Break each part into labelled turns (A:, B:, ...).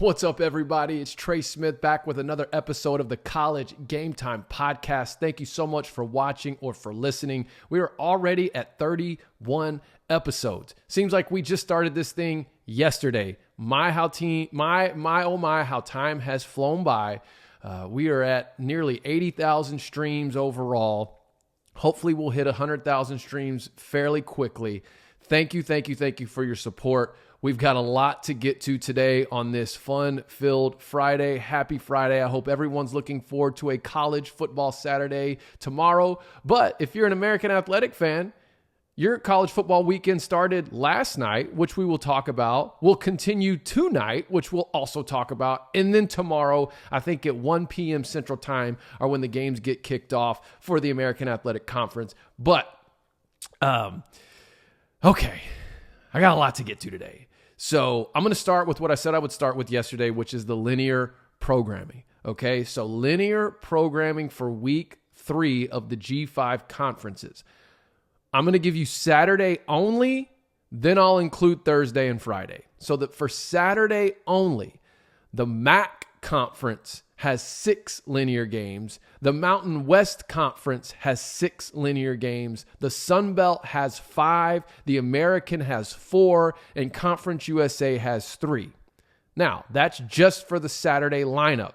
A: What's up, everybody? It's Trey Smith back with another episode of the College GameTime podcast. Thank you so much for watching or for listening. We are already at 31 episodes. Seems like we just started this thing yesterday. How time has flown by. We are at nearly 80,000 streams overall. Hopefully we'll hit 100,000 streams fairly quickly. Thank you for your support. We've got a lot to get to today on this fun-filled Friday. Happy Friday. I hope everyone's looking forward to a college football Saturday tomorrow. But if you're an American athletic fan, your college football weekend started last night, which we will talk about. We'll continue tonight, which we'll also talk about. And then tomorrow, I think at 1 p.m. Central Time are when the games get kicked off for the American Athletic Conference. But, okay, I got a lot to get to today. So I'm going to start with what I said I would start with yesterday, which is the linear programming. Okay, so linear programming for week 3 of the G5 conferences. I'm going to give you Saturday only, then I'll include Thursday and Friday. So that for Saturday only, the MAC conference has 6 linear games. The Mountain West Conference has 6 linear games. The Sun Belt has 5. The American has 4. And Conference USA has 3. Now, that's just for the Saturday lineup.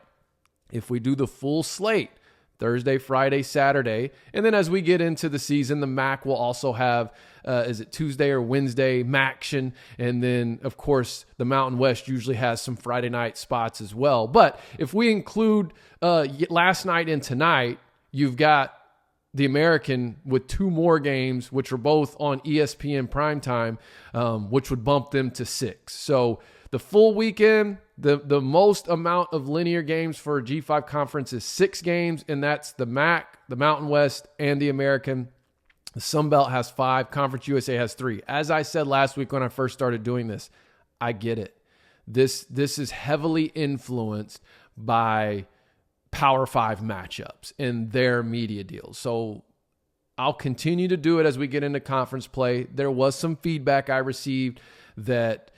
A: If we do the full slate, Thursday, Friday, Saturday, and then as we get into the season, the MAC will also have, is it Tuesday or Wednesday, MACtion, and then, of course, the Mountain West usually has some Friday night spots as well. But if we include last night and tonight, you've got the American with 2 more games, which are both on ESPN Primetime, which would bump them to 6. So the full weekend, the most amount of linear games for a G5 conference is 6 games, and that's the MAC, the Mountain West, and the American. The Sun Belt has 5. Conference USA has 3. As I said last week when I first started doing this, I get it. This is heavily influenced by Power 5 matchups and their media deals. So I'll continue to do it as we get into conference play. There was some feedback I received that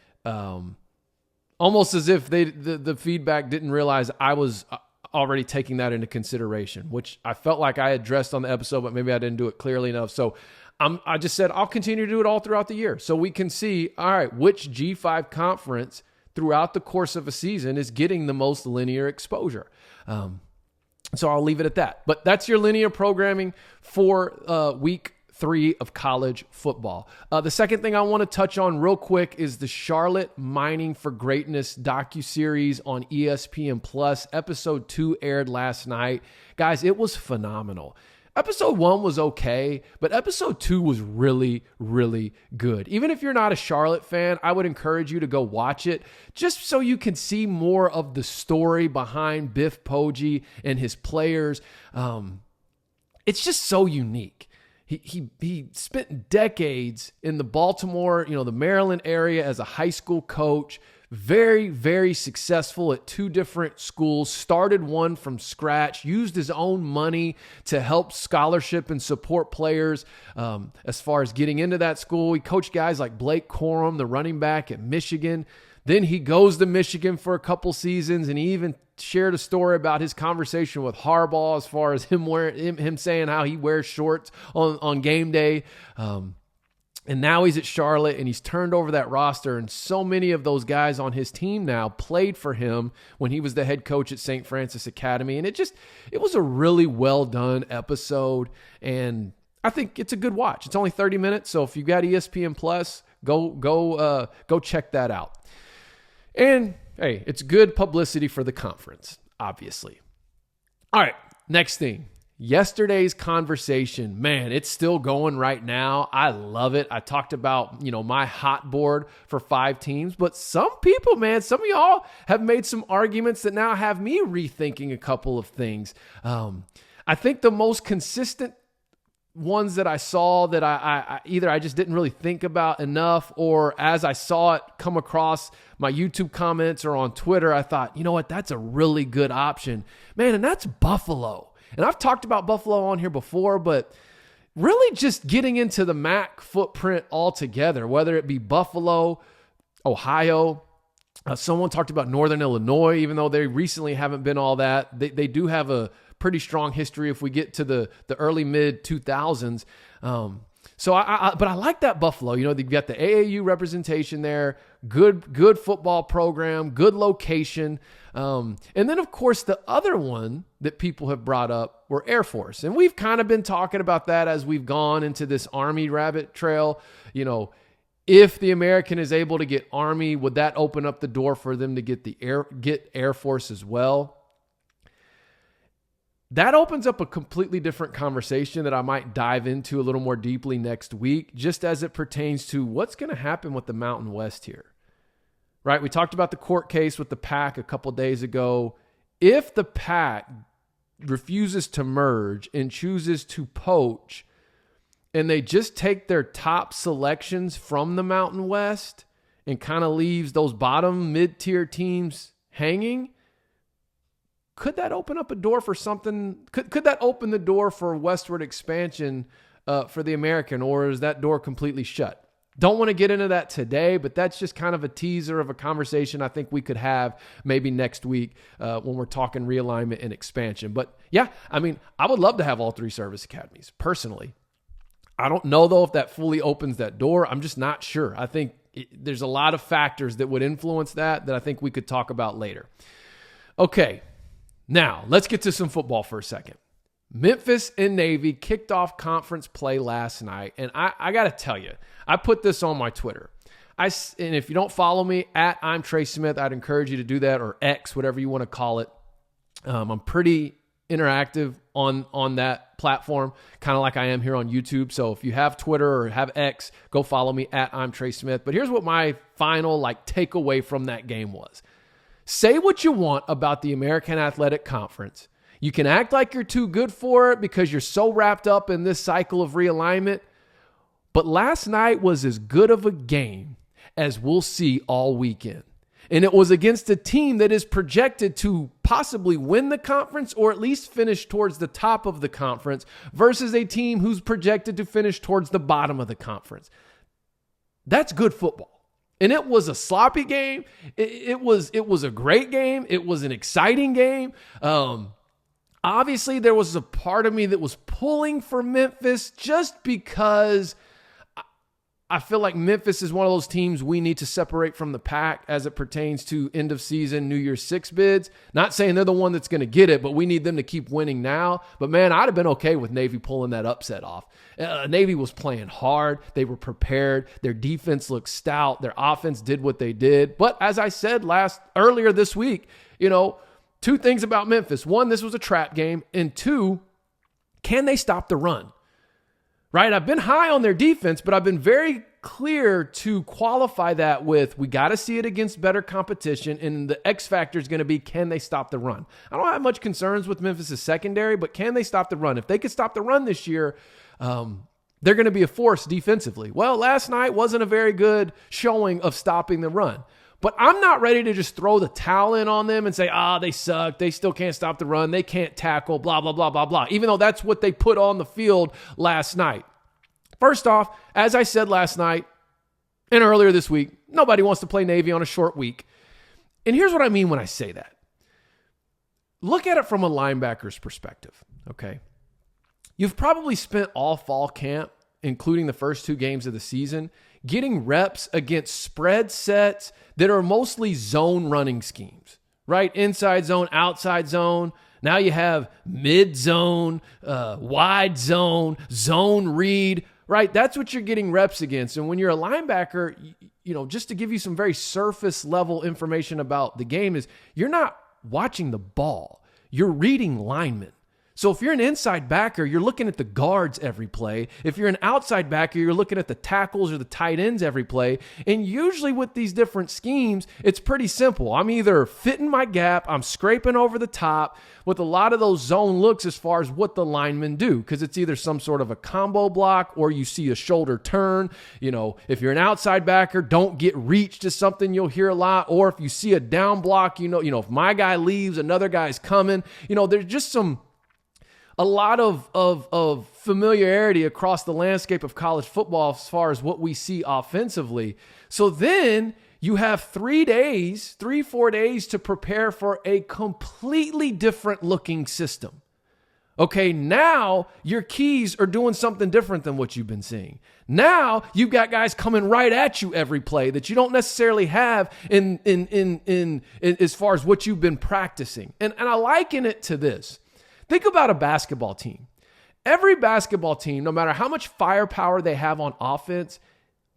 A: almost as if the feedback didn't realize I was already taking that into consideration, which I felt like I addressed on the episode, but maybe I didn't do it clearly enough. So I just said I'll continue to do it all throughout the year so we can see, all right, which G5 conference throughout the course of a season is getting the most linear exposure. So I'll leave it at that. But that's your linear programming for week 3 of college football. The second thing I want to touch on real quick is the Charlotte Mining for Greatness docuseries on ESPN Plus. Episode 2 aired last night. Guys, it was phenomenal. Episode 1 was okay, but episode 2 was really, really good. Even if you're not a Charlotte fan, I would encourage you to go watch it just so you can see more of the story behind Biff Poggi and his players. It's just so unique. He spent decades in the Baltimore, the Maryland area as a high school coach, very, very successful at 2 different schools, started one from scratch, used his own money to help scholarship and support players as far as getting into that school. He coached guys like Blake Corum, the running back at Michigan. Then he goes to Michigan for a couple seasons, and he even shared a story about his conversation with Harbaugh as far as him saying how he wears shorts on game day. And now he's at Charlotte, and he's turned over that roster, and so many of those guys on his team now played for him when he was the head coach at St. Francis Academy. And it was a really well done episode, and I think it's a good watch. It's only 30 minutes, so if you got ESPN Plus, go check that out. And hey, it's good publicity for the conference, obviously. All right, next thing. Yesterday's conversation, man, it's still going right now. I love it. I talked about, my hot board for 5 teams, but some people, man, some of y'all have made some arguments that now have me rethinking a couple of things. I think the most consistent ones that I saw that I either I just didn't really think about enough, or as I saw it come across my YouTube comments or on Twitter, I thought, you know what, that's a really good option, man, and that's Buffalo. And I've talked about Buffalo on here before, but really just getting into the MAC footprint altogether, whether it be Buffalo, Ohio, Someone talked about Northern Illinois, even though they recently haven't been all that. They do have a pretty strong history if we get to the early mid 2000s. But I like that Buffalo. You've got the AAU representation there, good football program, good location. And then, of course, the other one that people have brought up were Air Force. And we've kind of been talking about that as we've gone into this Army rabbit trail. If the American is able to get Army, would that open up the door for them to get Air Force as well? That opens up a completely different conversation that I might dive into a little more deeply next week, just as it pertains to what's going to happen with the Mountain West here. Right? We talked about the court case with the PAC a couple days ago. If the PAC refuses to merge and chooses to poach, and they just take their top selections from the Mountain West and kind of leaves those bottom mid-tier teams hanging, could that open up a door for something? Could that open the door for westward expansion for the American, or is that door completely shut? Don't want to get into that today, but that's just kind of a teaser of a conversation I think we could have maybe next week when we're talking realignment and expansion. But yeah, I would love to have all three service academies personally. I don't know, though, if that fully opens that door. I'm just not sure. I think there's a lot of factors that would influence that I think we could talk about later. Okay, now let's get to some football for a second. Memphis and Navy kicked off conference play last night, and I got to tell you, I put this on my Twitter. And if you don't follow me, I'm Trey Smith, I'd encourage you to do that, or X, whatever you want to call it. I'm pretty interactive on that platform, kind of like I am here on YouTube. So if you have Twitter or have X, go follow me I'm Trey Smith. But here's what my final takeaway from that game was. Say what you want about the American Athletic Conference. You can act like you're too good for it because you're so wrapped up in this cycle of realignment. But last night was as good of a game as we'll see all weekend. And it was against a team that is projected to possibly win the conference or at least finish towards the top of the conference versus a team who's projected to finish towards the bottom of the conference. That's good football. And it was a sloppy game. It was a great game. It was an exciting game. Obviously, there was a part of me that was pulling for Memphis just because I feel like Memphis is one of those teams we need to separate from the pack as it pertains to end of season New Year's Six bids. Not saying they're the one that's going to get it, but we need them to keep winning now. But man, I'd have been okay with Navy pulling that upset off. Navy was playing hard. They were prepared. Their defense looked stout. Their offense did what they did. But as I said earlier this week, two things about Memphis. One, this was a trap game. And two, can they stop the run? Right? I've been high on their defense, but I've been very clear to qualify that with we got to see it against better competition, and the X factor is going to be, can they stop the run? I don't have much concerns with Memphis' secondary, but can they stop the run? If they could stop the run this year, they're going to be a force defensively. Well, last night wasn't a very good showing of stopping the run. But I'm not ready to just throw the towel in on them and say, they suck. They still can't stop the run. They can't tackle, blah, blah, blah, blah, blah, even though that's what they put on the field last night. First off, as I said last night and earlier this week, nobody wants to play Navy on a short week. And here's what I mean when I say that. Look at it from a linebacker's perspective, okay? You've probably spent all fall camp, including the first 2 games of the season, getting reps against spread sets that are mostly zone running schemes, right? Inside zone, outside zone. Now you have mid zone, wide zone, zone read, right? That's what you're getting reps against. And when you're a linebacker, just to give you some very surface level information about the game is you're not watching the ball. You're reading linemen. So if you're an inside backer, you're looking at the guards every play. If you're an outside backer, you're looking at the tackles or the tight ends every play. And usually with these different schemes, it's pretty simple. I'm either fitting my gap, I'm scraping over the top with a lot of those zone looks as far as what the linemen do, because it's either some sort of a combo block or you see a shoulder turn. If you're an outside backer, don't get reached is something you'll hear a lot. Or if you see a down block, if my guy leaves, another guy's coming. There's just a lot of familiarity across the landscape of college football as far as what we see offensively. So then you have 4 days to prepare for a completely different looking system. Okay, now your keys are doing something different than what you've been seeing. Now you've got guys coming right at you every play that you don't necessarily have in as far as what you've been practicing. And I liken it to this. Think about a basketball team. Every basketball team, no matter how much firepower they have on offense,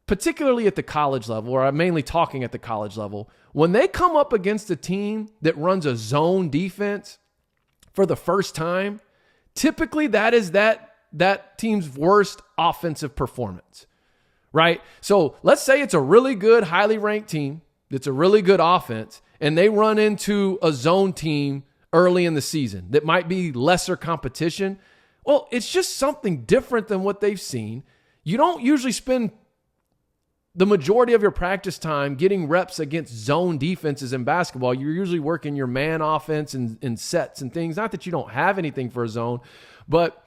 A: particularly at the college level, or I'm mainly talking at the college level, when they come up against a team that runs a zone defense for the first time, typically that is that team's worst offensive performance, right? So let's say it's a really good, highly ranked team that's a really good offense, and they run into a zone team early in the season that might be lesser competition. Well, it's just something different than what they've seen. You don't usually spend the majority of your practice time getting reps against zone defenses in basketball. You're usually working your man offense and sets and things. Not that you don't have anything for a zone, but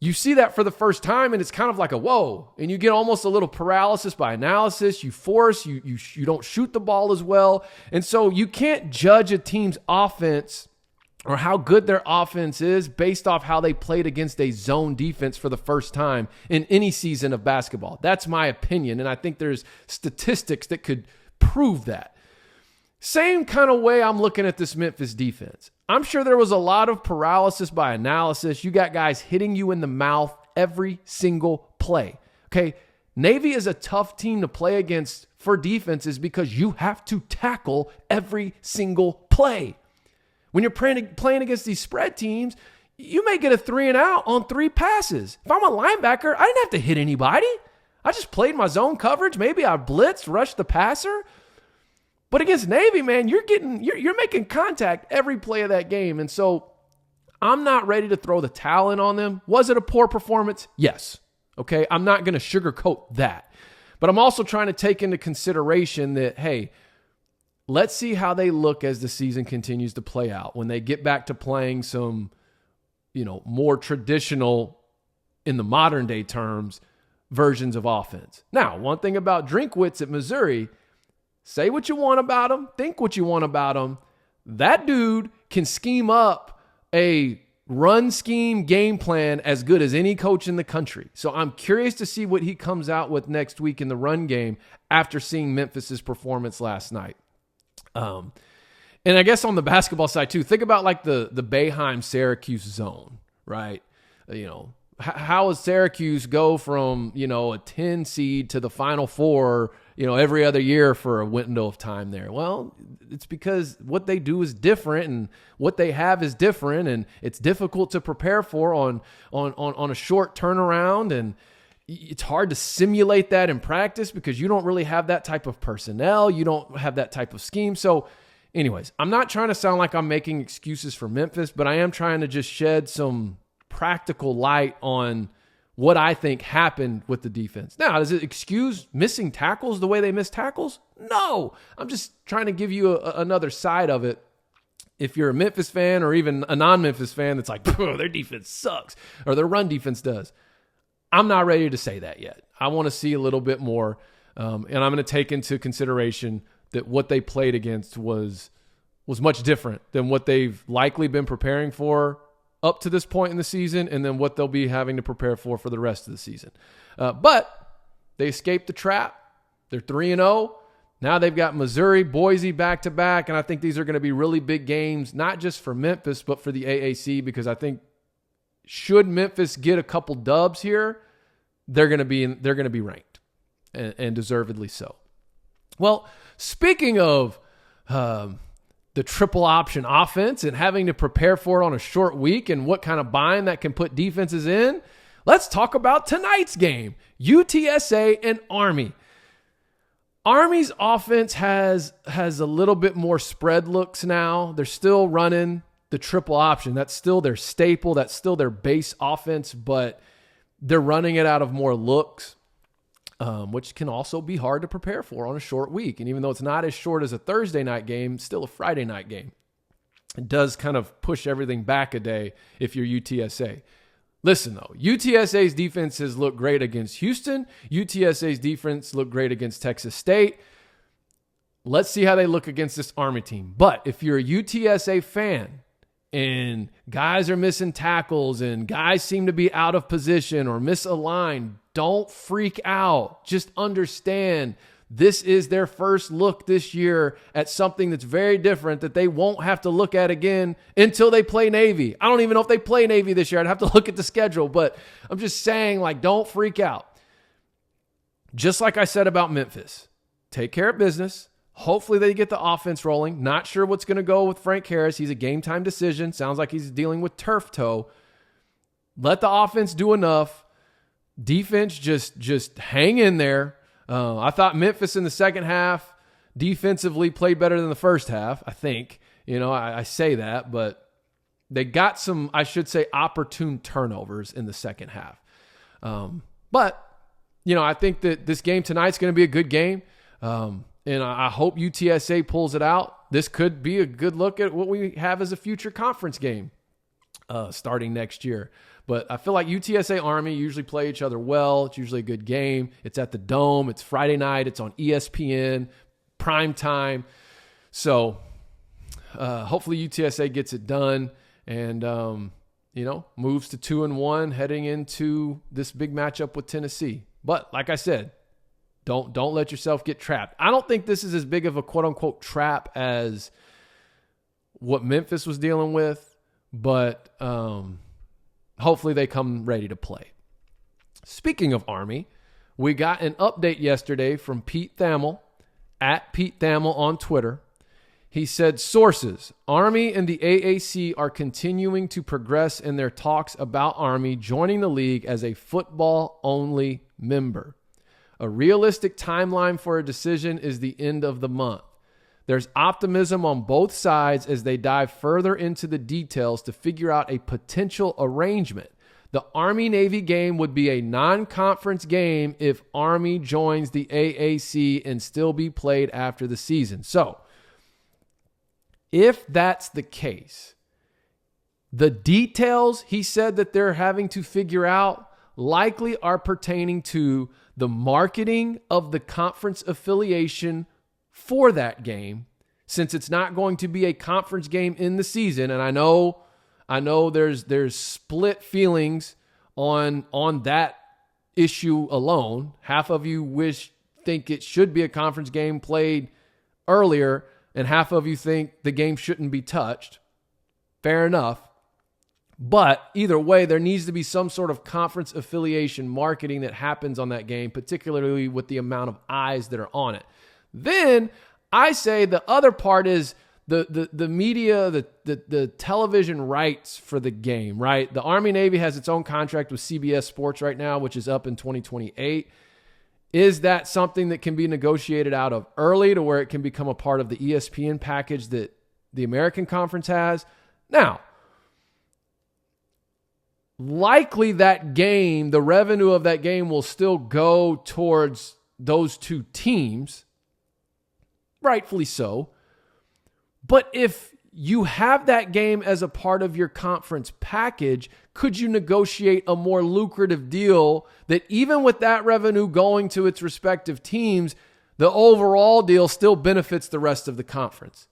A: you see that for the first time and it's kind of like a whoa. And you get almost a little paralysis by analysis. You force, you don't shoot the ball as well. And so you can't judge a team's offense or how good their offense is based off how they played against a zone defense for the first time in any season of basketball. That's my opinion, and I think there's statistics that could prove that. Same kind of way I'm looking at this Memphis defense. I'm sure there was a lot of paralysis by analysis. You got guys hitting you in the mouth every single play. Okay, Navy is a tough team to play against for defenses because you have to tackle every single play. When you're playing against these spread teams, you may get a 3 and out on 3 passes. If I'm a linebacker, I didn't have to hit anybody. I just played my zone coverage. Maybe I blitzed, rushed the passer. But against Navy, man, you're making contact every play of that game. And so I'm not ready to throw the towel in on them. Was it a poor performance? Yes. Okay, I'm not going to sugarcoat that. But I'm also trying to take into consideration that, hey, let's see how they look as the season continues to play out. When they get back to playing some, more traditional, in the modern day terms, versions of offense. Now, one thing about Drinkwitz at Missouri, say what you want about him, think what you want about him. That dude can scheme up a run scheme game plan as good as any coach in the country. So I'm curious to see what he comes out with next week in the run game after seeing Memphis's performance last night. And I guess on the basketball side too, think about like the Boeheim-Syracuse zone, right? How does Syracuse go from, a 10 seed to the Final Four, every other year for a window of time there? Well, it's because what they do is different and what they have is different, and it's difficult to prepare for on a short turnaround, and it's hard to simulate that in practice because you don't really have that type of personnel. You don't have that type of scheme. So anyways, I'm not trying to sound like I'm making excuses for Memphis, but I am trying to just shed some practical light on what I think happened with the defense. Now, does it excuse missing tackles the way they missed tackles? No. I'm just trying to give you another side of it. If you're a Memphis fan or even a non-Memphis fan that's like, their defense sucks or their run defense does. I'm not ready to say that yet. I want to see a little bit more, and I'm going to take into consideration that what they played against was much different than what they've likely been preparing for up to this point in the season, and then what they'll be having to prepare for the rest of the season. But they escaped the trap. They're 3-0. Now they've got Missouri, Boise back-to-back, and I think these are going to be really big games, not just for Memphis, but for the AAC, because I think should Memphis get a couple dubs here, they're going to be ranked, and deservedly so. Well, speaking of the triple option offense and having to prepare for it on a short week and what kind of bind that can put defenses in, let's talk about tonight's game, UTSA and Army. Army's offense has a little bit more spread looks now. They're still running the triple option. That's still their staple. That's still their base offense, but they're running it out of more looks, which can also be hard to prepare for on a short week. And even though it's not as short as a Thursday night game, it's still a Friday night game. It does kind of push everything back a day if you're UTSA. Listen, though, UTSA's defense has looked great against Houston. UTSA's defense looked great against Texas State. let's see how they look against this Army team. But if you're a UTSA fan and guys are missing tackles and guys seem to be out of position or misaligned, don't freak out. Just understand this is their first look this year at something that's very different that they won't have to look at again until they play Navy. I don't even know if they play Navy this year. I'd have to look at the schedule, but I'm just saying, like, don't freak out. Just like I said about Memphis, take care of business. Hopefully they get the offense rolling. Not sure what's going to go with Frank Harris. He's a game time decision. Sounds like he's dealing with turf toe. Let the offense do enough. Defense, just hang in there. I thought Memphis in the second half defensively played better than the first half, I think. I say that, but they got some, I should say, opportune turnovers in the second half. But I think that this game tonight's going to be a good game. And I hope UTSA pulls it out. This could be a good look at what we have as a future conference game starting next year. But I feel like UTSA Army usually play each other well. It's usually a good game. It's at the Dome. It's Friday night. It's on ESPN, Primetime. So hopefully UTSA gets it done and, moves to 2-1 heading into this big matchup with Tennessee. But like I said, don't let yourself get trapped. I don't think this is as big of a quote-unquote trap as what Memphis was dealing with, but hopefully they come ready to play. Speaking of Army, we got an update yesterday from Pete Thamel, at Pete Thamel on Twitter. He said, sources, Army and the AAC are continuing to progress in their talks about Army joining the league as a football-only member. A realistic timeline for a decision is the end of the month. There's optimism on both sides as they dive further into the details to figure out a potential arrangement. The Army-Navy game would be a non-conference game if Army joins the AAC and still be played after the season. So, if that's the case, the details he said that they're having to figure out likely are pertaining to the marketing of the conference affiliation for that game, since it's not going to be a conference game in the season. And I know there's split feelings on that issue alone. Half of you think it should be a conference game played earlier, and half of you think the game shouldn't be touched. Fair enough. But either way, there needs to be some sort of conference affiliation marketing that happens on that game, particularly with the amount of eyes that are on it. Then I say the other part is the media, the television rights for the game, right? The Army-Navy has its own contract with CBS Sports right now, which is up in 2028. Is that something that can be negotiated out of early to where it can become a part of the ESPN package that the American Conference has? Now, likely that game, the revenue of that game will still go towards those two teams, rightfully so. But if you have that game as a part of your conference package, could you negotiate a more lucrative deal that even with that revenue going to its respective teams, the overall deal still benefits the rest of the conference,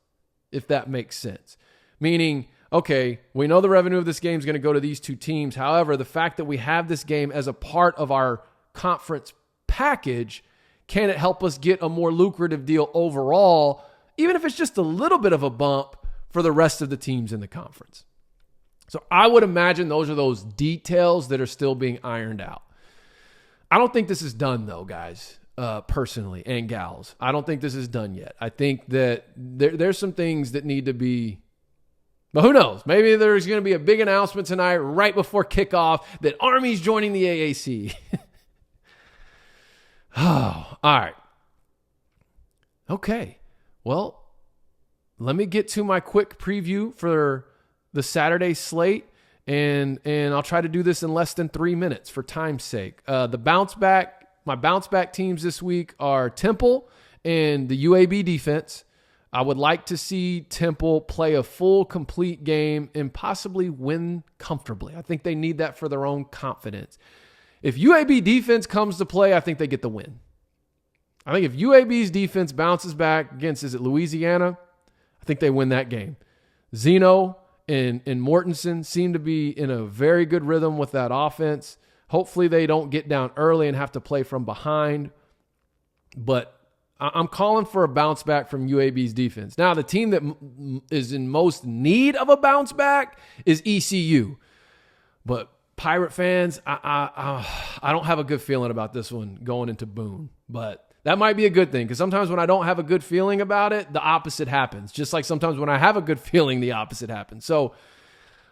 A: if that makes sense? Meaning, okay, we know the revenue of this game is going to go to these two teams. However, the fact that we have this game as a part of our conference package, can it help us get a more lucrative deal overall, even if it's just a little bit of a bump for the rest of the teams in the conference? So I would imagine those are those details that are still being ironed out. I don't think this is done, though, guys, personally, and gals. I don't think this is done yet. I think that there's some things that need to be... But who knows? Maybe there's going to be a big announcement tonight right before kickoff that Army's joining the AAC. Oh, all right. Okay. Well, let me get to my quick preview for the Saturday slate, and I'll try to do this in less than 3 minutes for time's sake. My bounce back teams this week are Temple and the UAB defense. I would like to see Temple play a full, complete game and possibly win comfortably. I think they need that for their own confidence. If UAB defense comes to play, I think they get the win. I think if UAB's defense bounces back against, is it Louisiana? I think they win that game. Zeno and Mortensen seem to be in a very good rhythm with that offense. Hopefully they don't get down early and have to play from behind. But I'm calling for a bounce back from UAB's defense. Now, the team that is in most need of a bounce back is ECU. But Pirate fans, I don't have a good feeling about this one going into Boone. But that might be a good thing, because sometimes when I don't have a good feeling about it, the opposite happens. Just like sometimes when I have a good feeling, the opposite happens. So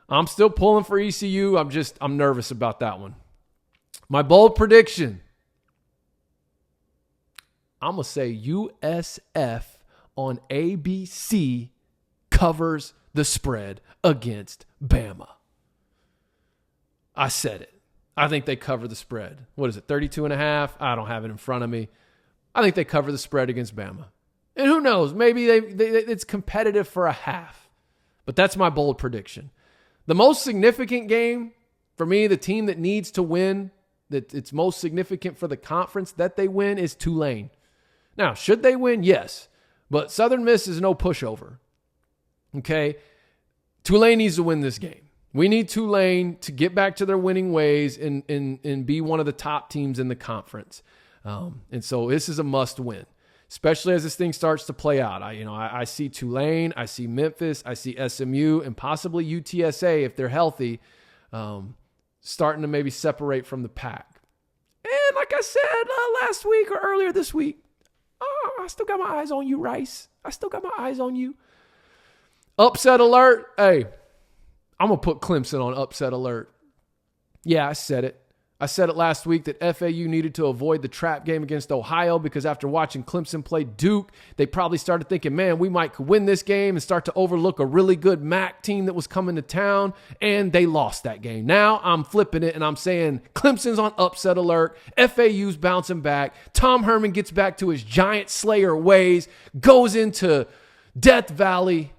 A: I'm still pulling for ECU. I'm nervous about that one. My bold prediction, I'm going to say USF on ABC covers the spread against Bama. I said it. I think they cover the spread. What is it, 32.5? I don't have it in front of me. I think they cover the spread against Bama. And who knows, maybe it's competitive for a half. But that's my bold prediction. The most significant game for me, the team that needs to win, that it's most significant for the conference that they win, is Tulane. Now, should they win? Yes. But Southern Miss is no pushover. Okay? Tulane needs to win this game. We need Tulane to get back to their winning ways and be one of the top teams in the conference. And so this is a must win, especially as this thing starts to play out. I see Tulane, I see Memphis, I see SMU, and possibly UTSA, if they're healthy, starting to maybe separate from the pack. And like I said last week or earlier this week, I still got my eyes on you, Rice. I still got my eyes on you. Upset alert. Hey, I'm going to put Clemson on upset alert. Yeah, I said it. I said it last week that FAU needed to avoid the trap game against Ohio, because after watching Clemson play Duke, they probably started thinking, man, we might win this game, and start to overlook a really good MAC team that was coming to town, and they lost that game. Now I'm flipping it, and I'm saying Clemson's on upset alert. FAU's bouncing back. Tom Herman gets back to his giant slayer ways, goes into Death Valley,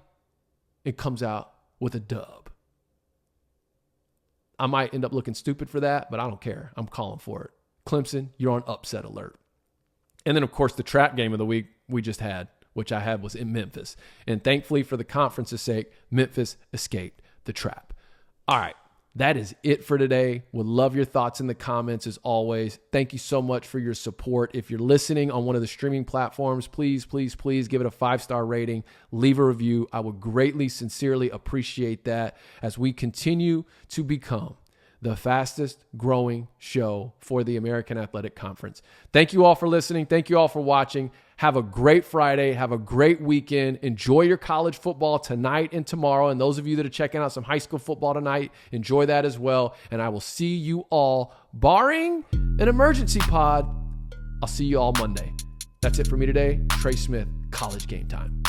A: and comes out with a dub. I might end up looking stupid for that, but I don't care. I'm calling for it. Clemson, you're on upset alert. And then, of course, the trap game of the week we just had, which I had, was in Memphis. And thankfully, for the conference's sake, Memphis escaped the trap. All right, that is it for today. Would love your thoughts in the comments as always. Thank you so much for your support. If you're listening on one of the streaming platforms, please, please, please give it a 5-star rating. Leave a review. I would greatly, sincerely appreciate that as we continue to become the fastest growing show for the American Athletic Conference. Thank you all for listening. Thank you all for watching. Have a great Friday. Have a great weekend. Enjoy your college football tonight and tomorrow. And those of you that are checking out some high school football tonight, enjoy that as well. And I will see you all, barring an emergency pod, I'll see you all Monday. That's it for me today. Trey Smith, College Game Time.